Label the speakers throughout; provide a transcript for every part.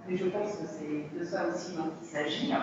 Speaker 1: mais je pense que c'est de ça aussi dont il s'agit,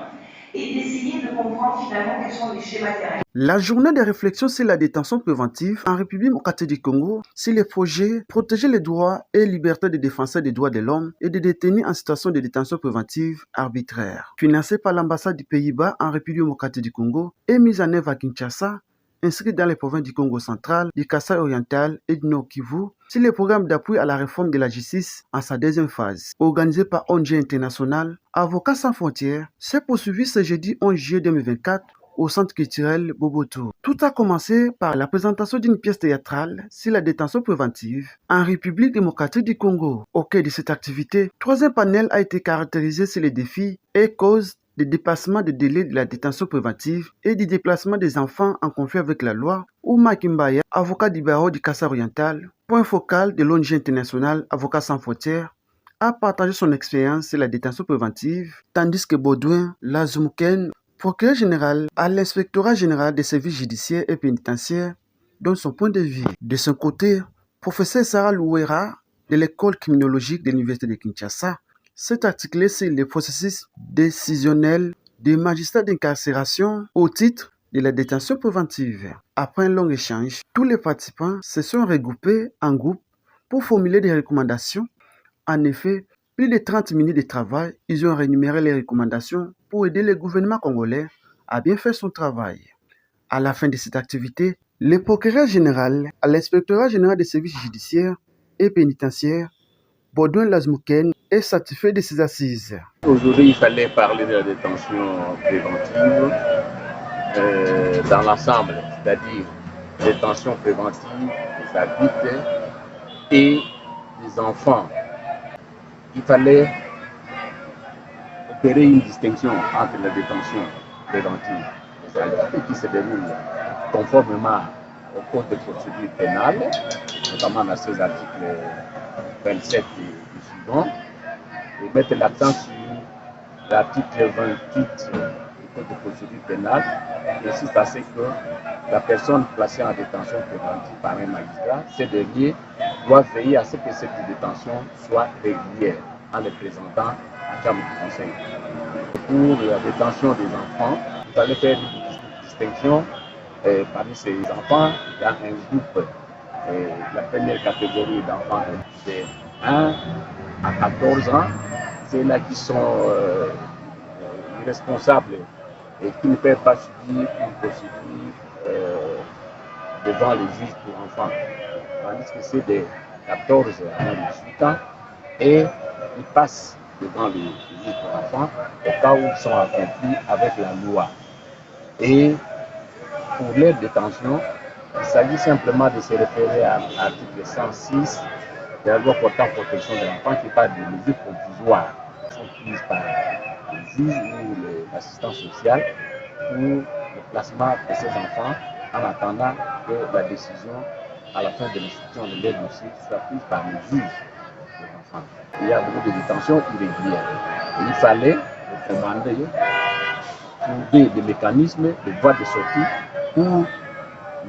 Speaker 1: et d'essayer de comprendre finalement quels sont les schémas terrestres.
Speaker 2: La journée de réflexion sur la détention préventive en République démocratique du Congo, sur les projets protéger les droits et libertés des défenseurs des droits de l'homme et des détenus en situation de détention préventive arbitraire, financé par l'ambassade du Pays-Bas en République démocratique du Congo et mise en œuvre à Kinshasa, inscrit dans les provinces du Congo central, du Kasaï oriental et du Nord Kivu, sur le programme d'appui à la réforme de la justice en sa deuxième phase, organisé par ONG International, Avocats sans frontières, s'est poursuivi ce jeudi 11 juillet 2024 au centre culturel Boboto. Tout a commencé par la présentation d'une pièce théâtrale sur la détention préventive en République démocratique du Congo. Au cœur de cette activité, troisième panel a été caractérisé sur les défis et causes des dépassements de délai de la détention préventive et du déplacement des enfants en conflit avec la loi. Ouma Kimbaya, avocat du barreau du Kasaï oriental, point focal de l'ONG internationale Avocats sans frontières, a partagé son expérience sur la détention préventive, tandis que Baudouin Lazumken, procureur général à l'inspectorat général des services judiciaires et pénitentiaires, donne son point de vue. De son côté, professeur Sarah Louera de l'école criminologique de l'université de Kinshasa s'est articulé sur le processus décisionnel des magistrats d'incarcération au titre de la détention préventive. Après un long échange, tous les participants se sont regroupés en groupe pour formuler des recommandations. En effet, plus de 30 minutes de travail, ils ont rénuméré les recommandations pour aider le gouvernement congolais à bien faire son travail. À la fin de cette activité, le procureur général à l'inspectorat général des services judiciaires et pénitentiaires, Baudouin Lazmouken, est satisfait de ses assises.
Speaker 3: Aujourd'hui, il fallait parler de la détention préventive dans l'ensemble, c'est-à-dire détention préventive des adultes et des enfants. Il fallait opérer une distinction entre la détention préventive des adultes qui se déroule conformément au code de procédure pénale, notamment dans ses articles 27 et suivants, et mettre l'accent sur l'article 28 du code de procédure pénale, qui insiste à ce que la personne placée en détention préventive par un magistrat, ce dernier doit veiller à ce que cette détention soit régulière en le présentant à chambre du conseil. Pour la détention des enfants, il fallait faire une distinction parmi ces enfants. Il y a un groupe, la première catégorie d'enfants, c'est 1 à 14 ans. C'est là qui sont irresponsables et qui ne peuvent pas subir une procédure devant les juges pour enfants. Tandis que c'est des 14 à 18 ans et ils passent devant les juges pour enfants au cas où ils sont en conflit avec la loi. Et pour leur détention, il s'agit simplement de se référer à l'article 106 de la loi portant protection de l'enfant qui parle de mesures provisoires qui sont prises par le juge ou l'assistant social pour le placement de ces enfants en attendant que la décision à la fin de l'instruction de leur dossier soit prise par le juge des enfants. Il y a beaucoup de détentions irrégulières. Et il fallait recommander, trouver des mécanismes, des voies de sortie pour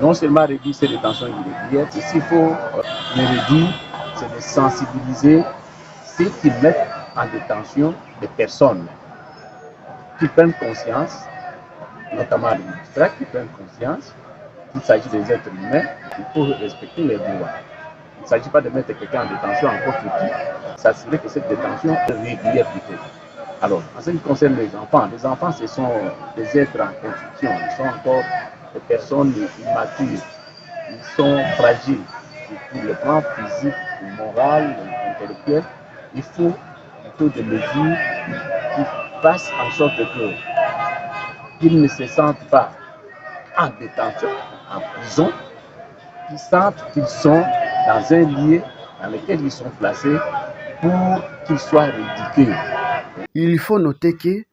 Speaker 3: non seulement réduire ces détentions irrégulières, mais s'il faut les réduire, c'est de sensibiliser ceux qui mettent en détention des personnes qui prennent conscience, notamment les magistrats qui prennent conscience qu'il s'agit des êtres humains, il faut respecter les droits. Il ne s'agit pas de mettre quelqu'un en détention encore petit, s'assurer que cette détention est régulière plutôt. Alors, en ce qui concerne les enfants, ce sont des êtres en construction, ils sont encore des personnes immatures, ils sont fragiles sur tout le plan physique, moral, intellectuel. Il faut plutôt des mesures qui fassent en sorte qu'ils ne se sentent pas en détention, en prison, qu'ils sentent qu'ils sont dans un lieu dans lequel ils sont placés pour qu'ils soient ridicules.
Speaker 2: Il faut noter que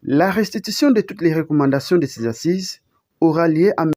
Speaker 2: la restitution de toutes les recommandations de ces assises aura lieu en